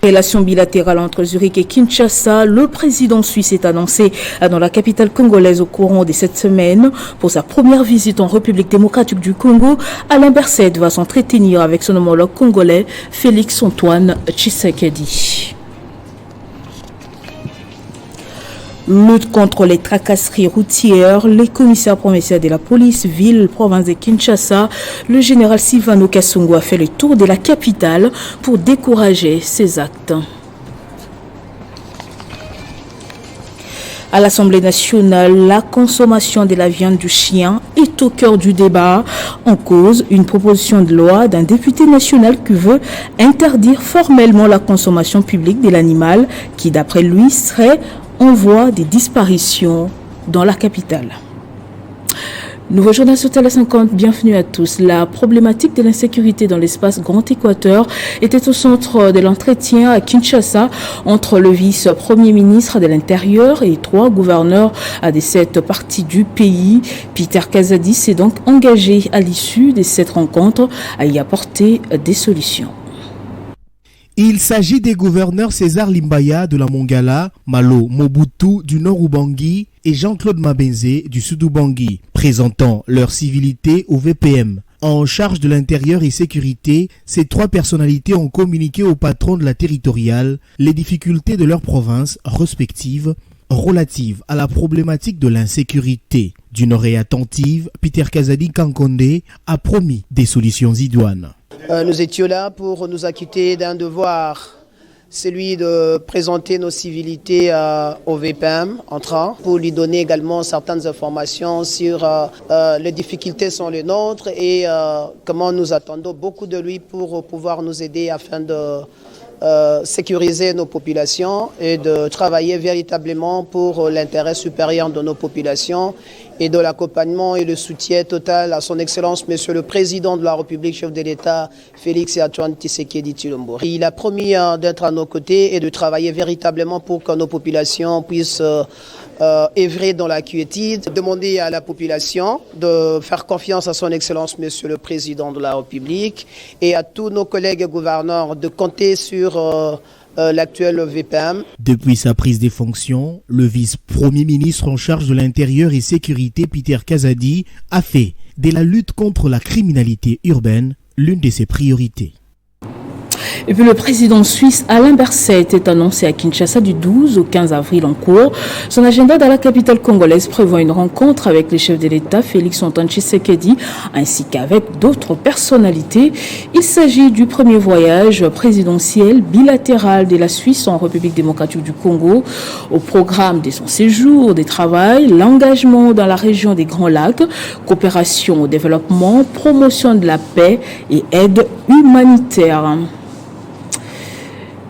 relations bilatérales entre Zurich et Kinshasa, le président suisse est annoncé dans la capitale congolaise au courant de cette semaine. Pour sa première visite en République démocratique du Congo, Alain Berset va s'entretenir avec son homologue congolais Félix-Antoine Tshisekedi. Lutte contre les tracasseries routières, les commissaires provinciaux de la police, ville, province de Kinshasa, le général Silvano Kasongo a fait le tour de la capitale pour décourager ces actes. À l'Assemblée nationale, la consommation de la viande du chien est au cœur du débat. En cause, une proposition de loi d'un député national qui veut interdire formellement la consommation publique de l'animal qui, d'après lui, serait en voie de disparition dans la capitale. Nouveau journal sur Télé 50, bienvenue à tous. La problématique de l'insécurité dans l'espace Grand Équateur était au centre de l'entretien à Kinshasa entre le vice-premier ministre de l'Intérieur et 3 gouverneurs de cette partie du pays. Peter Kazadi s'est donc engagé à l'issue de cette rencontre à y apporter des solutions. Il s'agit des gouverneurs César Limbaya de la Mongala, Malo Mobutu du Nord-Ubangi et Jean-Claude Mabenze du Sud-Ubangi, présentant leur civilité au VPM. En charge de l'intérieur et sécurité, ces 3 personnalités ont communiqué au patron de la territoriale les difficultés de leurs provinces respectives relatives à la problématique de l'insécurité. D'une oreille attentive, Peter Kazadi Kankonde a promis des solutions idoines. Nous étions là pour nous acquitter d'un devoir, celui de présenter nos civilités au VPM entrant, pour lui donner également certaines informations sur les difficultés sont les nôtres et comment nous attendons beaucoup de lui pour pouvoir nous aider afin de sécuriser nos populations et de travailler véritablement pour l'intérêt supérieur de nos populations et de l'accompagnement et le soutien total à son Excellence Monsieur le Président de la République, chef de l'État, Félix-Antoine Tshisekedi Tshilombo. Il a promis d'être à nos côtés et de travailler véritablement pour que nos populations puissent œuvrer dans la quiétude, demander à la population de faire confiance à son Excellence Monsieur le Président de la République et à tous nos collègues gouverneurs de compter sur l'actuel VPM. Depuis sa prise des fonctions, le vice-premier ministre en charge de l'intérieur et sécurité, Peter Kazadi, a fait de la lutte contre la criminalité urbaine l'une de ses priorités. Et puis le président suisse Alain Berset est annoncé à Kinshasa du 12 au 15 avril en cours. Son agenda dans la capitale congolaise prévoit une rencontre avec les chefs de l'État, Félix-Antoine Tshisekedi, ainsi qu'avec d'autres personnalités. Il s'agit du premier voyage présidentiel bilatéral de la Suisse en République démocratique du Congo. Au programme de son séjour, des travail, l'engagement dans la région des Grands Lacs, coopération au développement, promotion de la paix et aide humanitaire.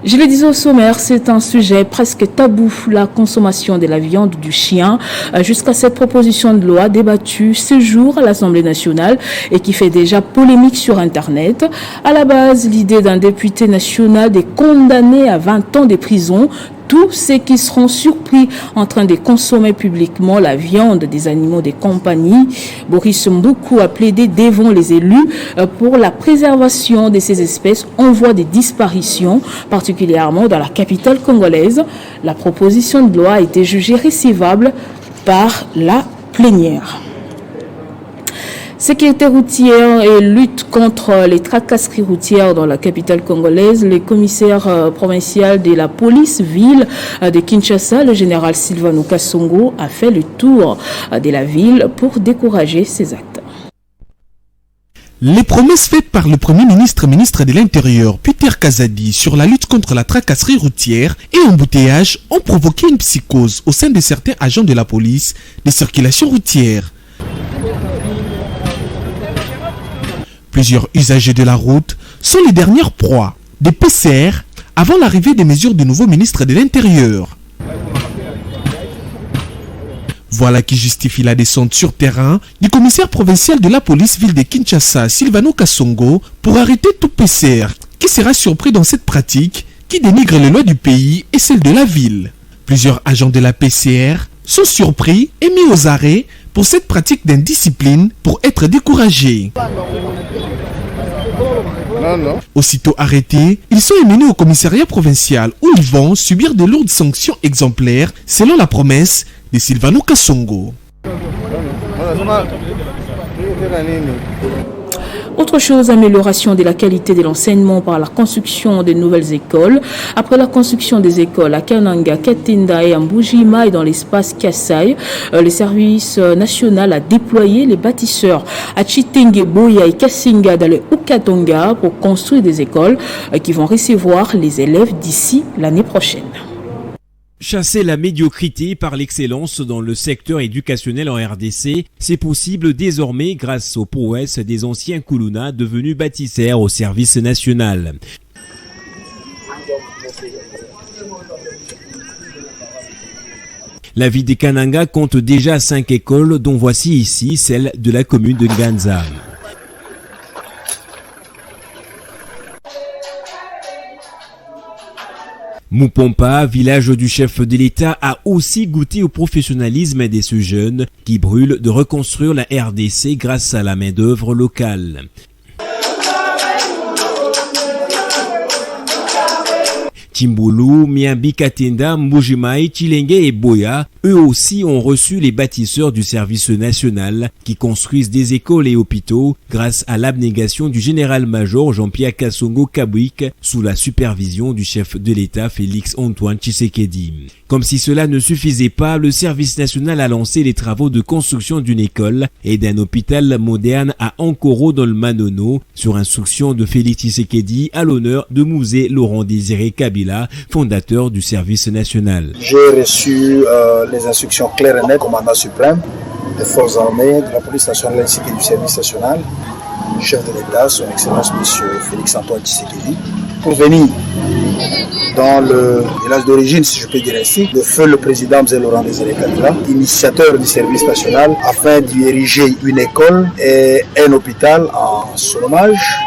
Je le disais au sommaire, c'est un sujet presque tabou, la consommation de la viande du chien, jusqu'à cette proposition de loi débattue ce jour à l'Assemblée nationale et qui fait déjà polémique sur Internet. À la base, l'idée d'un député national de condamner à 20 ans de prison tous ceux qui seront surpris en train de consommer publiquement la viande des animaux de compagnie. Boris Mboukou a plaidé devant les élus pour la préservation de ces espèces en voie de disparition, particulièrement dans la capitale congolaise. La proposition de loi a été jugée recevable par la plénière. Sécurité routière et lutte contre les tracasseries routières dans la capitale congolaise, le commissaire provincial de la police ville de Kinshasa, le général Silvano Kasongo, a fait le tour de la ville pour décourager ces actes. Les promesses faites par le Premier ministre, ministre de l'Intérieur, Peter Kazadi, sur la lutte contre la tracasserie routière et embouteillage ont provoqué une psychose au sein de certains agents de la police de circulation routière. Plusieurs usagers de la route sont les dernières proies des PCR avant l'arrivée des mesures du nouveau ministre de l'Intérieur. Voilà qui justifie la descente sur terrain du commissaire provincial de la police ville de Kinshasa, Silvano Kasongo, pour arrêter tout PCR qui sera surpris dans cette pratique qui dénigre les lois du pays et celles de la ville. Plusieurs agents de la PCR sont surpris et mis aux arrêts pour cette pratique d'indiscipline pour être découragés. Non. Aussitôt arrêtés, ils sont emmenés au commissariat provincial où ils vont subir de lourdes sanctions exemplaires selon la promesse de Silvano Kasongo. Autre chose, amélioration de la qualité de l'enseignement par la construction de nouvelles écoles. Après la construction des écoles à Kananga, Katinda et Mbujima et dans l'espace Kasai, le service national a déployé les bâtisseurs à Chitenge, Boya et Kasinga dans le Okatonga pour construire des écoles qui vont recevoir les élèves d'ici l'année prochaine. Chasser la médiocrité par l'excellence dans le secteur éducationnel en RDC, c'est possible désormais grâce aux prouesses des anciens Kuluna devenus bâtisseurs au service national. La ville de Kananga compte déjà 5 écoles, dont voici ici celle de la commune de Nganza. Mupompa, village du chef de l'État, a aussi goûté au professionnalisme de ce jeune qui brûle de reconstruire la RDC grâce à la main-d'œuvre locale. Timbulu, Miambi Katenda, Mbujimai, Chilenge et Boya, eux aussi ont reçu les bâtisseurs du service national qui construisent des écoles et hôpitaux grâce à l'abnégation du général-major Jean-Pierre Kasongo Kabouik sous la supervision du chef de l'État Félix-Antoine Tshisekedi. Comme si cela ne suffisait pas, le service national a lancé les travaux de construction d'une école et d'un hôpital moderne à Ankoro dans le Manono sur instruction de Félix Tshisekedi à l'honneur de Mouzé Laurent Désiré Kabila, fondateur du service national. J'ai reçu les instructions claires et nettes du commandant suprême des forces armées, de la police nationale ainsi que du service national, du chef de l'État, son excellence monsieur Félix-Antoine Tshisekedi, pour venir dans le village d'origine, si je peux dire ainsi, de feu le président Mouzé Laurent Désiré Kabila, initiateur du service national, afin d'y ériger une école et un hôpital en son hommage.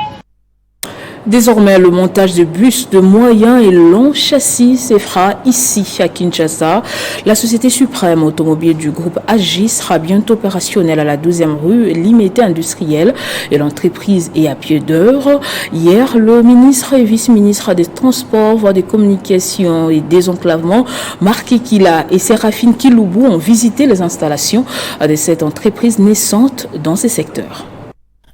Désormais, le montage de bus de moyen et long châssis se fera ici à Kinshasa. La société suprême automobile du groupe AGI sera bientôt opérationnelle à la 12e rue Limité industrielle et l'entreprise est à pied d'œuvre. Hier, le ministre et vice-ministre des Transports, voies des communications et désenclavement, Marc Ekila et Séraphine Kiloubou ont visité les installations de cette entreprise naissante dans ces secteurs.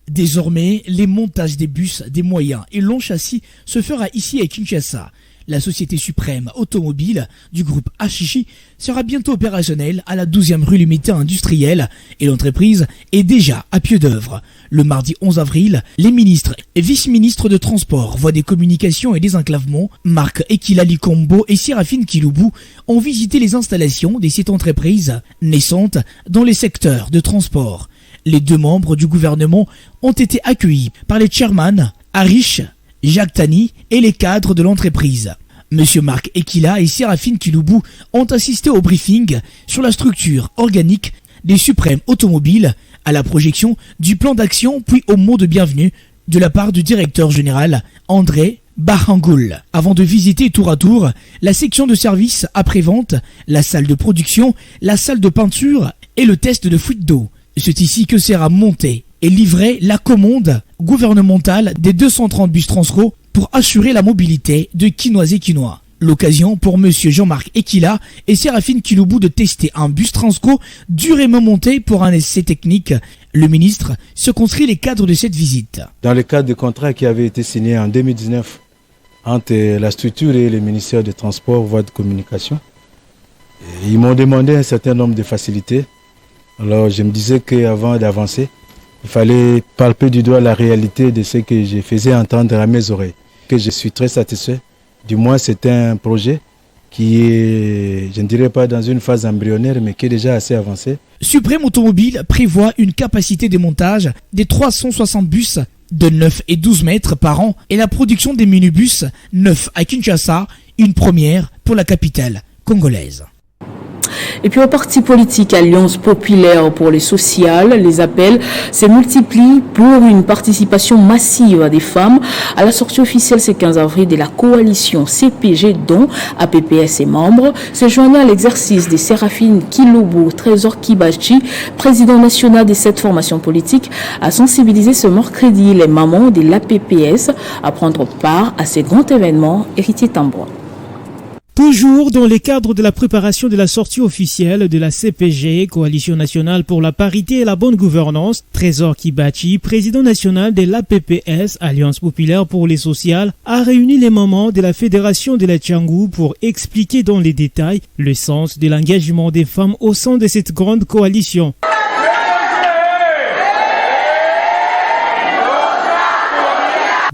Désormais, les montages des bus, des moyens et longs châssis se fera ici à Kinshasa. La société suprême automobile du groupe HICHI sera bientôt opérationnelle à la 12e rue Limité industrielle et l'entreprise est déjà à pied d'œuvre. Le mardi 11 avril, les ministres et vice-ministres de transport, voies des communications et désenclavement, Marc Ekila Likombo et Séraphine Kiloubou ont visité les installations de cette entreprise naissante dans les secteurs de transport. Les deux membres du gouvernement ont été accueillis par les chairman Harish, Jacques Tani et les cadres de l'entreprise. Monsieur Marc Ekila et Séraphine Kiloubou ont assisté au briefing sur la structure organique des suprêmes automobiles, à la projection du plan d'action puis au mot de bienvenue de la part du directeur général André Bahangoul, avant de visiter tour à tour la section de service après-vente, la salle de production, la salle de peinture et le test de fuite d'eau. C'est ici que sera montée et livrée la commande gouvernementale des 230 bus Transco pour assurer la mobilité de Kinois et Kinois. L'occasion pour monsieur Jean-Marc Ekila et Séraphine Kiloubou de tester un bus Transco durement monté pour un essai technique. Le ministre se construit les cadres de cette visite. Dans le cadre du contrat qui avait été signé en 2019 entre la structure et le ministère des Transports, voies de communication, ils m'ont demandé un certain nombre de facilités. Alors je me disais qu'avant d'avancer, il fallait palper du doigt la réalité de ce que je faisais entendre à mes oreilles. Que je suis très satisfait. Du moins c'est un projet qui est, je ne dirais pas dans une phase embryonnaire, mais qui est déjà assez avancé. Suprême Automobile prévoit une capacité de montage des 360 bus de 9 et 12 mètres par an et la production des minibus 9 à Kinshasa, une première pour la capitale congolaise. Et puis au parti politique Alliance populaire pour les sociales, les appels se multiplient pour une participation massive des femmes à la sortie officielle ce 15 avril de la coalition CPG dont APPS est membre, se joignant à l'exercice de Séraphine Kilobo, Trésor Kibachi, président national de cette formation politique, a sensibilisé ce mercredi les mamans de l'APPS à prendre part à ce grand événement. Héritier Tambois. Toujours dans le cadre de la préparation de la sortie officielle de la CPG, Coalition nationale pour la parité et la bonne gouvernance, Trésor Kibachi, président national de l'APPS, Alliance populaire pour les sociales, a réuni les mamans de la Fédération de la Tchangou pour expliquer dans les détails le sens de l'engagement des femmes au sein de cette grande coalition.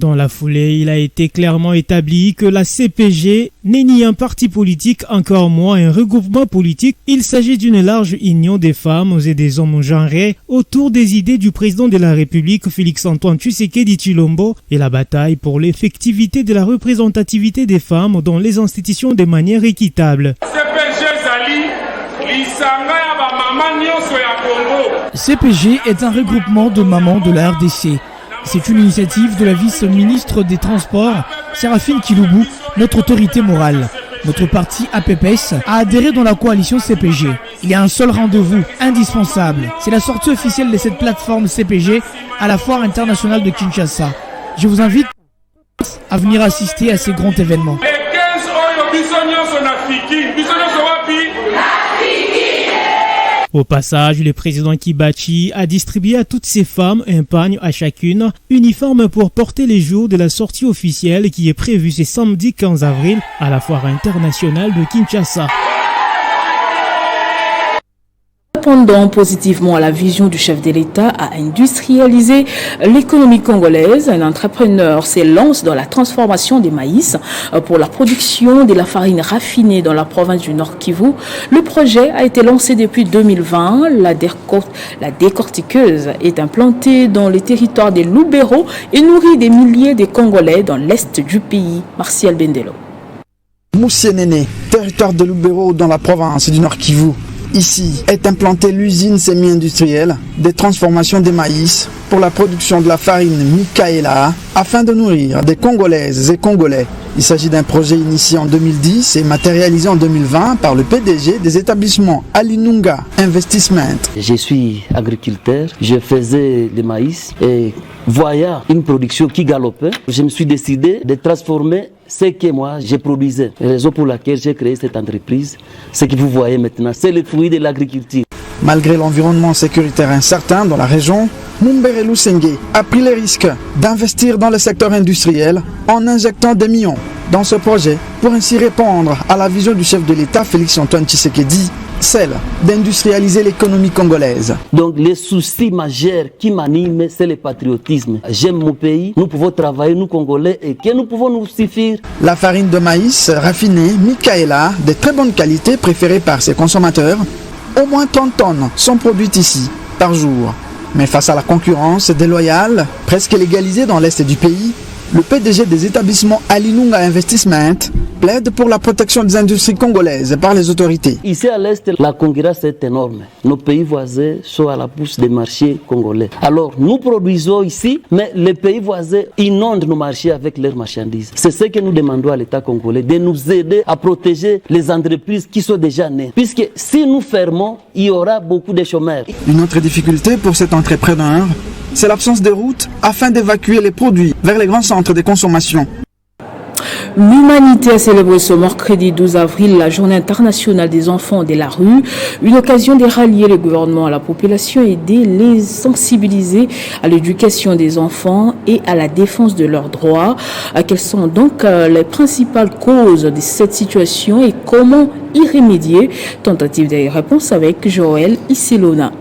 Dans la foulée, il a été clairement établi que la CPG n'est ni un parti politique, encore moins un regroupement politique. Il s'agit d'une large union des femmes et des hommes genrés autour des idées du président de la République, Félix-Antoine Tshisekedi Tshilombo, et la bataille pour l'effectivité de la représentativité des femmes dans les institutions de manière équitable. CPG est un regroupement de mamans de la RDC. C'est une initiative de la vice-ministre des Transports, Séraphine Kiloubou, notre autorité morale. Notre parti APPS a adhéré dans la coalition CPG. Il y a un seul rendez-vous indispensable. C'est la sortie officielle de cette plateforme CPG à la Foire internationale de Kinshasa. Je vous invite à venir assister à ces grands événements. Au passage, le président Kibachi a distribué à toutes ces femmes un pagne à chacune, uniforme pour porter les jours de la sortie officielle qui est prévue ce samedi 15 avril à la Foire internationale de Kinshasa. Répondant positivement à la vision du chef de l'État à industrialiser l'économie congolaise, un entrepreneur s'élance dans la transformation des maïs pour la production de la farine raffinée dans la province du Nord Kivu. Le projet a été lancé depuis 2020. La décortiqueuse est implantée dans le territoire des Lubero et nourrit des milliers de Congolais dans l'est du pays. Martial Bendelo. Moussénéné, territoire de Lubero dans la province du Nord Kivu. Ici est implantée l'usine semi-industrielle des transformations des maïs pour la production de la farine Mikaela afin de nourrir des Congolaises et Congolais. Il s'agit d'un projet initié en 2010 et matérialisé en 2020 par le PDG des établissements Alinunga Investment. Je suis agriculteur, je faisais du maïs et voyant une production qui galopait, je me suis décidé de transformer ce que moi je produisais. La raison pour laquelle j'ai créé cette entreprise, ce que vous voyez maintenant, c'est le fruit de l'agriculture. Malgré l'environnement sécuritaire incertain dans la région, Mumbere Lusenge a pris le risque d'investir dans le secteur industriel en injectant des millions dans ce projet pour ainsi répondre à la vision du chef de l'État Félix-Antoine Tshisekedi, celle d'industrialiser l'économie congolaise. Donc les soucis majeurs qui m'animent, c'est le patriotisme. J'aime mon pays, nous pouvons travailler, nous Congolais, et que nous pouvons nous suffire. La farine de maïs raffinée Mikaela, de très bonne qualité préférée par ses consommateurs, au moins 30 tonnes sont produites ici par jour. Mais face à la concurrence déloyale, presque légalisée dans l'est du pays, le PDG des établissements Alinunga Investment plaide pour la protection des industries congolaises par les autorités. Ici à l'est, la concurrence est énorme. Nos pays voisins sont à la pousse des marchés congolais. Alors nous produisons ici, mais les pays voisins inondent nos marchés avec leurs marchandises. C'est ce que nous demandons à l'État congolais, de nous aider à protéger les entreprises qui sont déjà nées. Puisque si nous fermons, il y aura beaucoup de chômeurs. Une autre difficulté pour cet entrepreneur, c'est l'absence de routes afin d'évacuer les produits vers les grands centres de consommation. L'humanité a célébré ce mercredi 12 avril la journée internationale des enfants de la rue, une occasion de rallier le gouvernement à la population et de les sensibiliser à l'éducation des enfants et à la défense de leurs droits. Quelles sont donc les principales causes de cette situation et comment y remédier? Tentative de réponse avec Joël Isilona.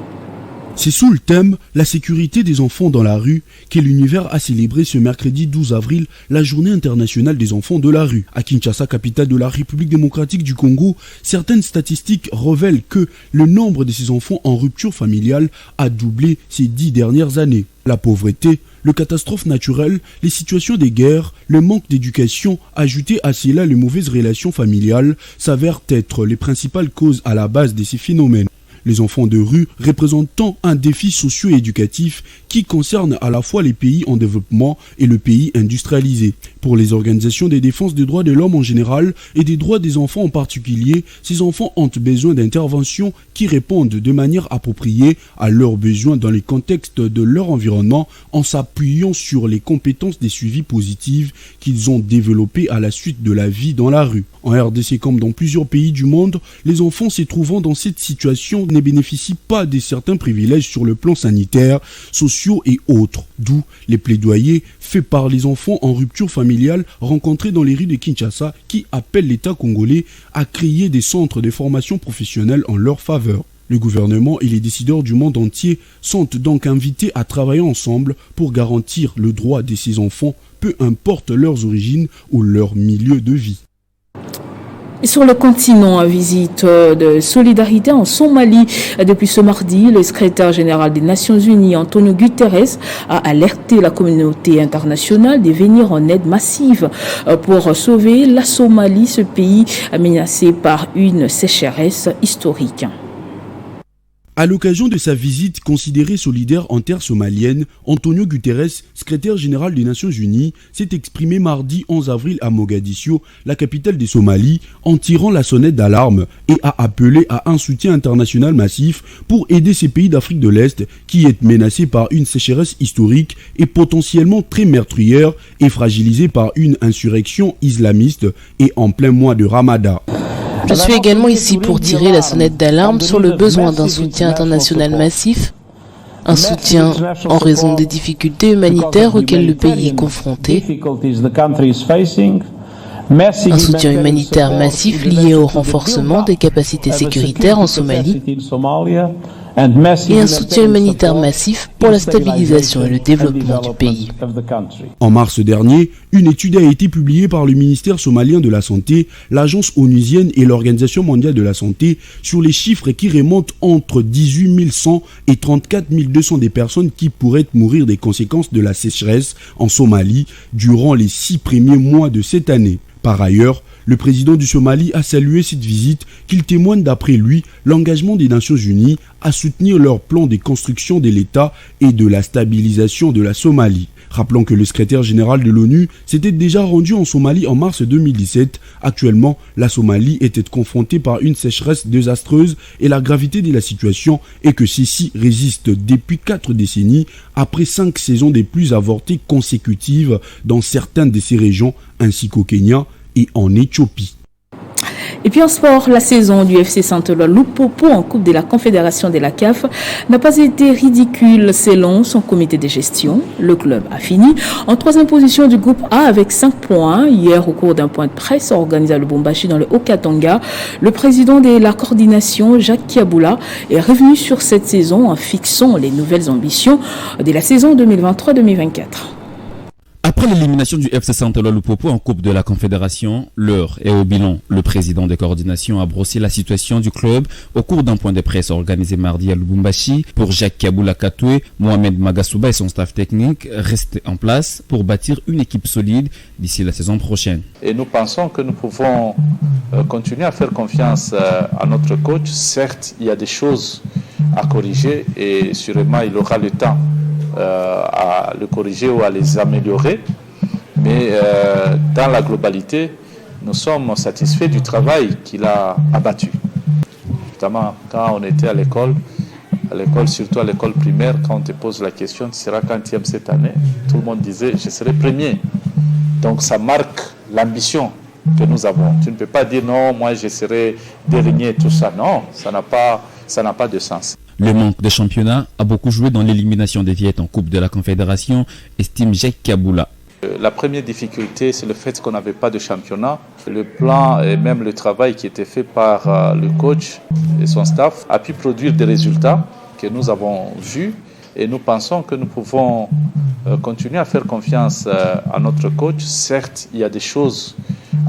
C'est sous le thème « La sécurité des enfants dans la rue » que l'univers a célébré ce mercredi 12 avril la journée internationale des enfants de la rue. À Kinshasa, capitale de la République démocratique du Congo, certaines statistiques révèlent que le nombre de ces enfants en rupture familiale a doublé ces 10 dernières années. La pauvreté, les catastrophes naturelles, les situations des guerres, le manque d'éducation, ajouté à cela les mauvaises relations familiales, s'avèrent être les principales causes à la base de ces phénomènes. Les enfants de rue représentant un défi socio-éducatif qui concerne à la fois les pays en développement et le pays industrialisé. Pour les organisations de défense des droits de l'homme en général et des droits des enfants en particulier, ces enfants ont besoin d'interventions qui répondent de manière appropriée à leurs besoins dans les contextes de leur environnement en s'appuyant sur les compétences des suivis positives qu'ils ont développées à la suite de la vie dans la rue. En RDC comme dans plusieurs pays du monde, les enfants se trouvant dans cette situation ne bénéficient pas de certains privilèges sur le plan sanitaire, sociaux et autres, d'où les plaidoyers faits par les enfants en rupture familiale rencontrés dans les rues de Kinshasa qui appellent l'État congolais à créer des centres de formation professionnelle en leur faveur. Le gouvernement et les décideurs du monde entier sont donc invités à travailler ensemble pour garantir le droit de ces enfants, peu importe leurs origines ou leur milieu de vie. Et sur le continent, visite de solidarité en Somalie. Depuis ce mardi, le secrétaire général des Nations Unies, Antonio Guterres, a alerté la communauté internationale de venir en aide massive pour sauver la Somalie, ce pays menacé par une sécheresse historique. À l'occasion de sa visite considérée solidaire en terre somalienne, Antonio Guterres, secrétaire général des Nations Unies, s'est exprimé mardi 11 avril à Mogadiscio, la capitale des Somalies, en tirant la sonnette d'alarme et a appelé à un soutien international massif pour aider ces pays d'Afrique de l'Est qui est menacé par une sécheresse historique et potentiellement très meurtrière et fragilisé par une insurrection islamiste et en plein mois de Ramadan. Je suis également ici pour tirer la sonnette d'alarme sur le besoin d'un soutien international massif, un soutien en raison des difficultés humanitaires auxquelles le pays est confronté, un soutien humanitaire massif lié au renforcement des capacités sécuritaires en Somalie, et un soutien humanitaire massif pour la stabilisation et le développement du pays. En mars dernier, une étude a été publiée par le ministère somalien de la Santé, l'agence onusienne et l'Organisation mondiale de la santé sur les chiffres qui remontent entre 18 100 et 34 200 des personnes qui pourraient mourir des conséquences de la sécheresse en Somalie durant les 6 premiers mois de cette année. Par ailleurs, le président du Somalie a salué cette visite qu'il témoigne d'après lui l'engagement des Nations Unies à soutenir leur plan de construction de l'État et de la stabilisation de la Somalie. Rappelons que le secrétaire général de l'ONU s'était déjà rendu en Somalie en mars 2017. Actuellement, la Somalie était confrontée par une sécheresse désastreuse et la gravité de la situation est que celle-ci résiste depuis 4 décennies après 5 saisons des pluies avortées consécutives dans certaines de ces régions ainsi qu'au Kenya et en Éthiopie. Et puis en sport, la saison du FC Saint-Éloi Lupopo en Coupe de la Confédération de la CAF n'a pas été ridicule selon son comité de gestion. Le club a fini en 3e position du groupe A avec 5 points. Hier, au cours d'un point de presse organisé à Lubumbashi dans le Haut-Katanga, le président de la coordination, Jacques Kiaboula, est revenu sur cette saison en fixant les nouvelles ambitions de la saison 2023-2024. Après l'élimination du FC Saint-Éloi Lupopo en Coupe de la Confédération, l'heure est au bilan. Le président de coordination a brossé la situation du club au cours d'un point de presse organisé mardi à Lubumbashi. Pour Jacques Kiaboula Katoué, Mohamed Magasuba et son staff technique restent en place pour bâtir une équipe solide d'ici la saison prochaine. Et nous pensons que nous pouvons continuer à faire confiance à notre coach. Certes, il y a des choses à corriger et sûrement il aura le temps à le corriger ou à les améliorer, mais dans la globalité, nous sommes satisfaits du travail qu'il a abattu. Notamment quand on était à l'école, surtout à l'école primaire, quand on te pose la question, tu seras quantième cette année, tout le monde disait, je serai premier. Donc ça marque l'ambition que nous avons. Tu ne peux pas dire non, moi je serai dernier, tout ça. Non, ça n'a pas de sens. Le manque de championnat a beaucoup joué dans l'élimination des Viettes en Coupe de la Confédération, estime Jacques Kiaboula. La première difficulté, c'est le fait qu'on n'avait pas de championnat. Le plan et même le travail qui était fait par le coach et son staff a pu produire des résultats que nous avons vus et nous pensons que nous pouvons continuer à faire confiance à notre coach. Certes, il y a des choses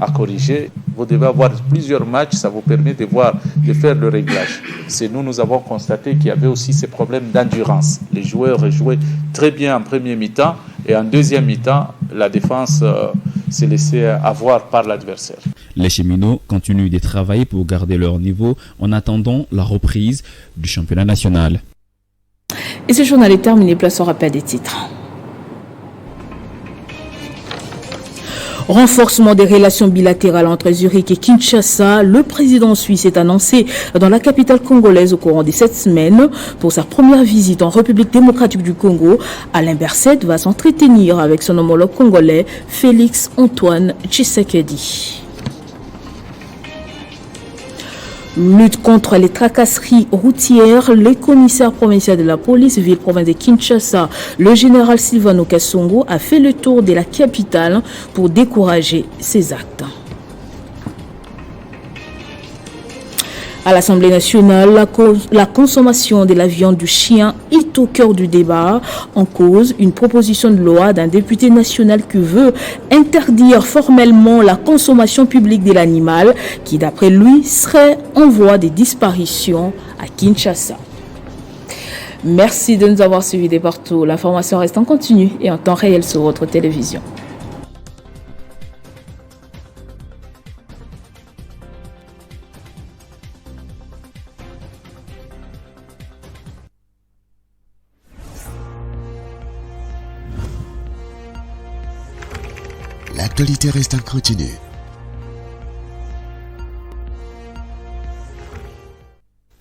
à corriger. Vous devez avoir plusieurs matchs, ça vous permet de faire le réglage. Nous avons constaté qu'il y avait aussi ces problèmes d'endurance. Les joueurs jouaient très bien en premier mi-temps et en deuxième mi-temps, la défense s'est laissée avoir par l'adversaire. Les cheminots continuent de travailler pour garder leur niveau en attendant la reprise du championnat national. Et ce journal est terminé, place au rappel des titres. Renforcement des relations bilatérales entre Zurich et Kinshasa, le président suisse est annoncé dans la capitale congolaise au courant de cette semaine. Pour sa première visite en République démocratique du Congo, Alain Berset va s'entretenir avec son homologue congolais Félix Antoine Tshisekedi. Lutte contre les tracasseries routières, le commissaire provincial de la police ville-province de Kinshasa, le général Silvano Kasongo, a fait le tour de la capitale pour décourager ces actes. À l'Assemblée nationale, la consommation de la viande du chien est au cœur du débat. En cause, une proposition de loi d'un député national qui veut interdire formellement la consommation publique de l'animal, qui d'après lui serait en voie de disparition à Kinshasa. Merci de nous avoir suivis de partout. L'information reste en continu et en temps réel sur votre télévision. L'actualité reste en continu.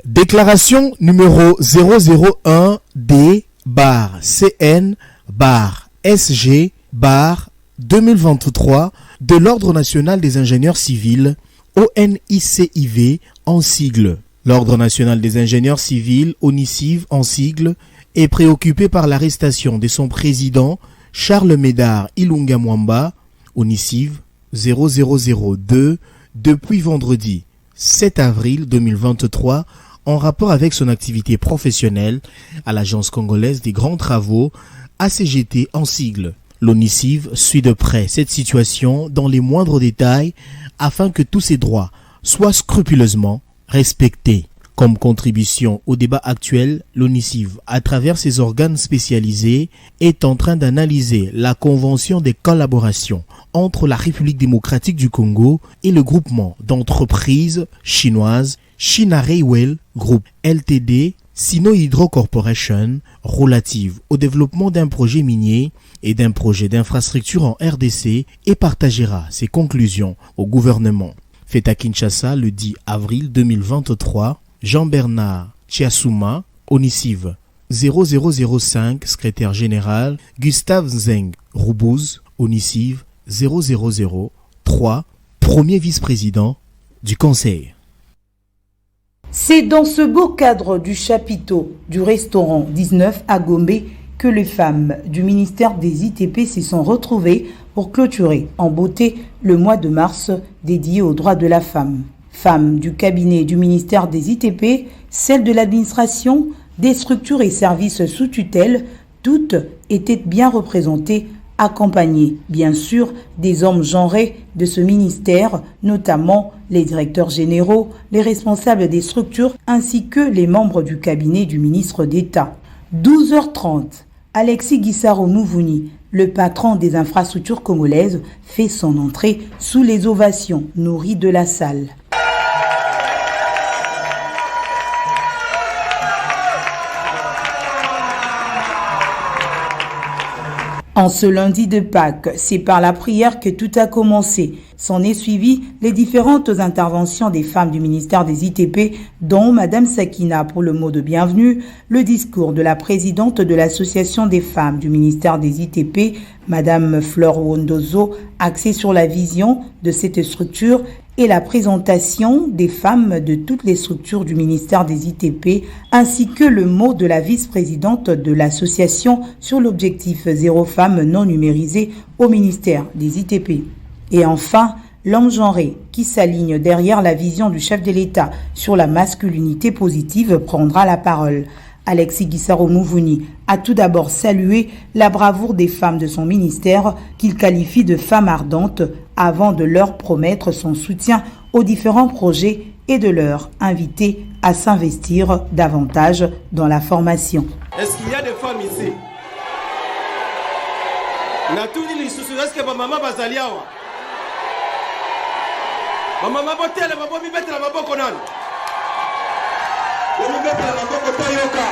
Déclaration numéro 001D-CN-SG-2023 de l'Ordre national des ingénieurs civils, ONICIV en sigle. L'Ordre national des ingénieurs civils, ONICIV en sigle, est préoccupé par l'arrestation de son président, Charles Médard Ilunga Mwamba, ONICIV 0002, depuis vendredi 7 avril 2023, en rapport avec son activité professionnelle à l'Agence congolaise des grands travaux, ACGT en sigle. L'ONICIV suit de près cette situation dans les moindres détails afin que tous ses droits soient scrupuleusement respectés. Comme contribution au débat actuel, l'ONICIV, à travers ses organes spécialisés, est en train d'analyser la convention des collaborations entre la République démocratique du Congo et le groupement d'entreprises chinoises China Railway Group Ltd, Sino Hydro Corporation, relative au développement d'un projet minier et d'un projet d'infrastructure en RDC, et partagera ses conclusions au gouvernement. Fait à Kinshasa le 10 avril 2023, Jean-Bernard Chiassouma, ONICIV 0005, secrétaire général, Gustave Zeng Roubouz, ONICIV 0003, premier vice-président du Conseil. C'est dans ce beau cadre du chapiteau du restaurant 19 à Gombe que les femmes du ministère des ITP se sont retrouvées pour clôturer en beauté le mois de mars dédié aux droits de la femme. Femmes du cabinet du ministère des ITP, celles de l'administration, des structures et services sous tutelle, toutes étaient bien représentées, accompagnées bien sûr des hommes genrés de ce ministère, notamment les directeurs généraux, les responsables des structures ainsi que les membres du cabinet du ministre d'État. 12h30, Alexis Guissaro Mouvouni, le patron des infrastructures congolaises, fait son entrée sous les ovations nourries de la salle. En ce lundi de Pâques, c'est par la prière que tout a commencé. S'en est suivi les différentes interventions des femmes du ministère des ITP, dont Madame Sakina pour le mot de bienvenue, le discours de la présidente de l'association des femmes du ministère des ITP, Madame Fleur Wondozo, axé sur la vision de cette structure, et la présentation des femmes de toutes les structures du ministère des ITP, ainsi que le mot de la vice-présidente de l'association sur l'objectif zéro femme non numérisée au ministère des ITP. Et enfin, l'homme genré qui s'aligne derrière la vision du chef de l'État sur la masculinité positive prendra la parole. Alexis Guissaro Mouvouni a tout d'abord salué la bravoure des femmes de son ministère qu'il qualifie de femmes ardentes, avant de leur promettre son soutien aux différents projets et de leur inviter à s'investir davantage dans la formation. Est-ce qu'il y a des femmes ici? Est-ce que maman va s'allier? Maman va telle, maman va mettre la maman conan. On va mettre la maman cotoyoka.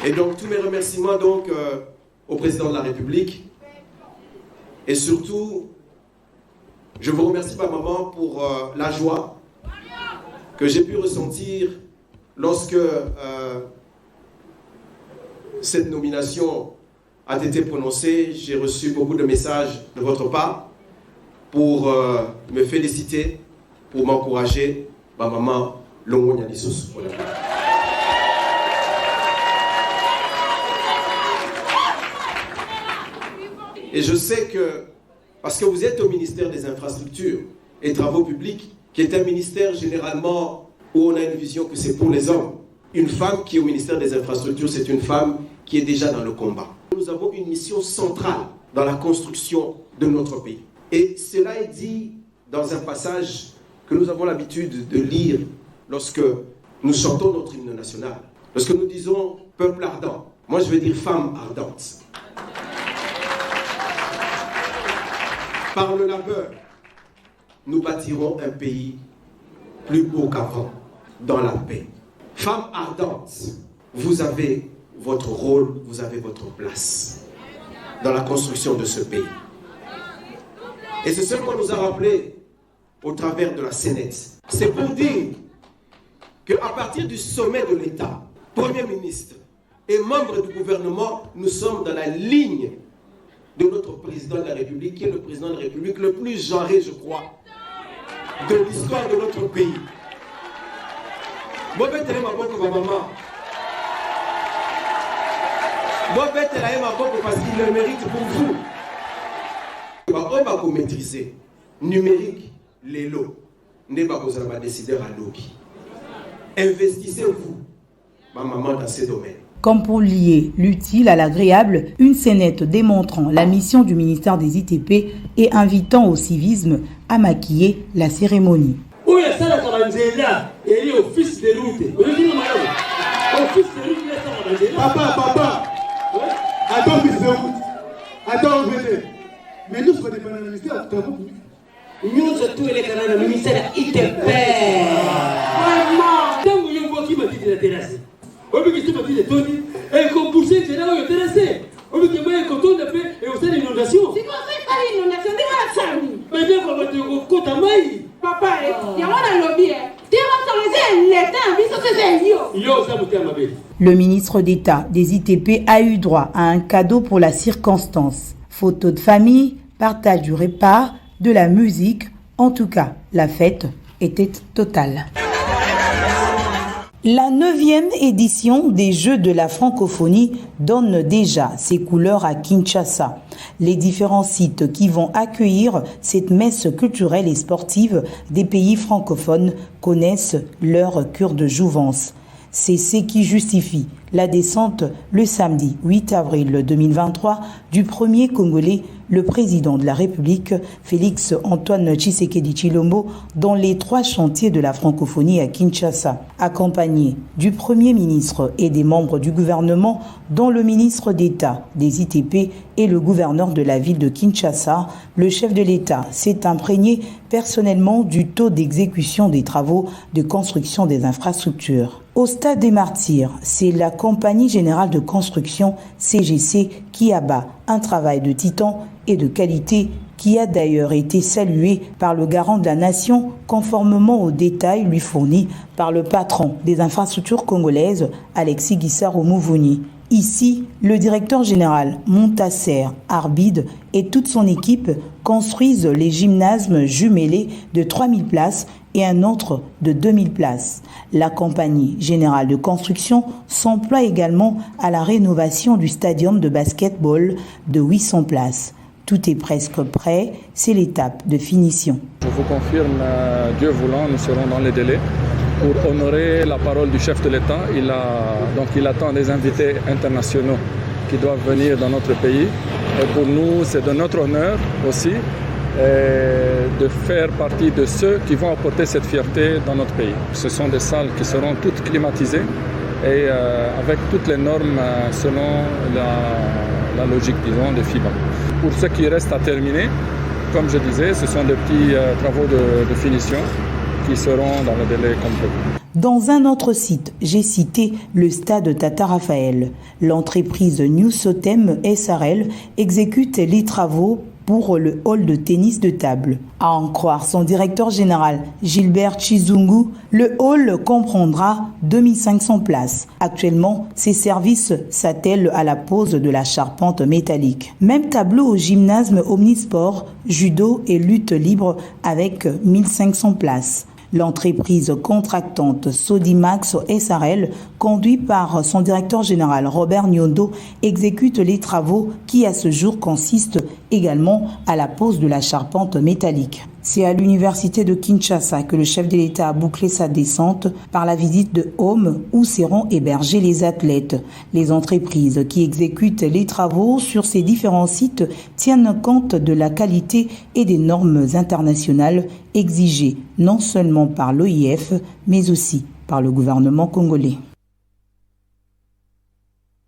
Et donc tous mes remerciements donc au président de la République. Et surtout, je vous remercie, ma maman, pour la joie que j'ai pu ressentir lorsque cette nomination a été prononcée. J'ai reçu beaucoup de messages de votre part pour me féliciter, pour m'encourager. Ma maman, Longo Nyanisus. Et je sais que, parce que vous êtes au ministère des Infrastructures et Travaux Publics, qui est un ministère généralement où on a une vision que c'est pour les hommes. Une femme qui est au ministère des Infrastructures, c'est une femme qui est déjà dans le combat. Nous avons une mission centrale dans la construction de notre pays. Et cela est dit dans un passage que nous avons l'habitude de lire lorsque nous chantons notre hymne national. Lorsque nous disons « peuple ardent », moi je veux dire « femme ardente ». Par le labeur, nous bâtirons un pays plus beau qu'avant, dans la paix. Femmes ardentes, vous avez votre rôle, vous avez votre place dans la construction de ce pays. Et c'est ce qu'on nous a rappelé au travers de la Sénète. C'est pour dire qu'à partir du sommet de l'État, Premier ministre et membres du gouvernement, nous sommes dans la ligne de notre président de la République, qui est le président de la République le plus genré, je crois, de l'histoire de notre pays. Moi, je vais parce qu'il le mérite pour vous. On va vous maîtriser. Numérique, les lots. Ne va vous avoir décidé à lobby. Investissez-vous, ma maman, dans ces domaines. Comme pour lier l'utile à l'agréable, une scénette démontrant la mission du ministère des ITP et invitant au civisme à maquiller la cérémonie. Papa, attends, mais nous sommes dans le ministère. Nous sommes tous les canaux du ministère ITP. Vraiment. Tant que je vois qui m'a dit de la terrasse. On veut que tu m'as dit de Tony. Et qu'on pousse, c'est là où il est terrassé. On veut que moi, quand on a fait, et on sait l'inondation. C'est quoi ça, l'inondation? C'est quoi ça? Mais bien qu'on va te compte à maille. Papa, il y a un lobby. Le ministre d'État des ITP a eu droit à un cadeau pour la circonstance. Photos de famille, partage du repas, de la musique. En tout cas, la fête était totale. La 9e édition des Jeux de la francophonie donne déjà ses couleurs à Kinshasa. Les différents sites qui vont accueillir cette messe culturelle et sportive des pays francophones connaissent leur cure de jouvence. C'est ce qui justifie la descente le samedi 8 avril 2023 du premier Congolais, le président de la République, Félix Antoine Tshisekedi Tshilombo, dans les 3 chantiers de la francophonie à Kinshasa, accompagné du Premier ministre et des membres du gouvernement, dont le ministre d'État des ITP et le gouverneur de la ville de Kinshasa. Le chef de l'État s'est imprégné personnellement du taux d'exécution des travaux de construction des infrastructures. Au stade des Martyrs, c'est la Compagnie Générale de Construction, CGC, qui abat un travail de titan et de qualité qui a d'ailleurs été salué par le garant de la nation conformément aux détails lui fournis par le patron des infrastructures congolaises, Alexis Guissaro-Mouvouni. Ici, le directeur général Montasser Arbide et toute son équipe construisent les gymnases jumelés de 3000 places et un autre de 2000 places. La compagnie générale de construction s'emploie également à la rénovation du stadium de basketball de 800 places. Tout est presque prêt, c'est l'étape de finition. Je vous confirme, Dieu voulant, nous serons dans les délais pour honorer la parole du chef de l'État. Il attend des invités internationaux qui doivent venir dans notre pays Et pour nous, c'est de notre honneur aussi de faire partie de ceux qui vont apporter cette fierté dans notre pays. Ce sont des salles qui seront toutes climatisées et avec toutes les normes selon la logique, disons, des FIBA. Pour ce qui reste à terminer, comme je disais, ce sont des petits travaux de finition qui seront dans le délai complet. Dans un autre site, j'ai cité le stade Tata Raphaël. L'entreprise New Sotem SRL exécute les travaux pour le hall de tennis de table. À en croire son directeur général Gilbert Chizungu, le hall comprendra 2500 places. Actuellement, ces services s'attellent à la pose de la charpente métallique. Même tableau au gymnase Omnisport, judo et lutte libre avec 1500 places. L'entreprise contractante Sodimax SRL, conduite par son directeur général Robert Nyondo, exécute les travaux qui à ce jour consistent également à la pose de la charpente métallique. C'est à l'université de Kinshasa que le chef de l'État a bouclé sa descente par la visite de Home où seront hébergés les athlètes. Les entreprises qui exécutent les travaux sur ces différents sites tiennent compte de la qualité et des normes internationales exigées non seulement par l'OIF mais aussi par le gouvernement congolais.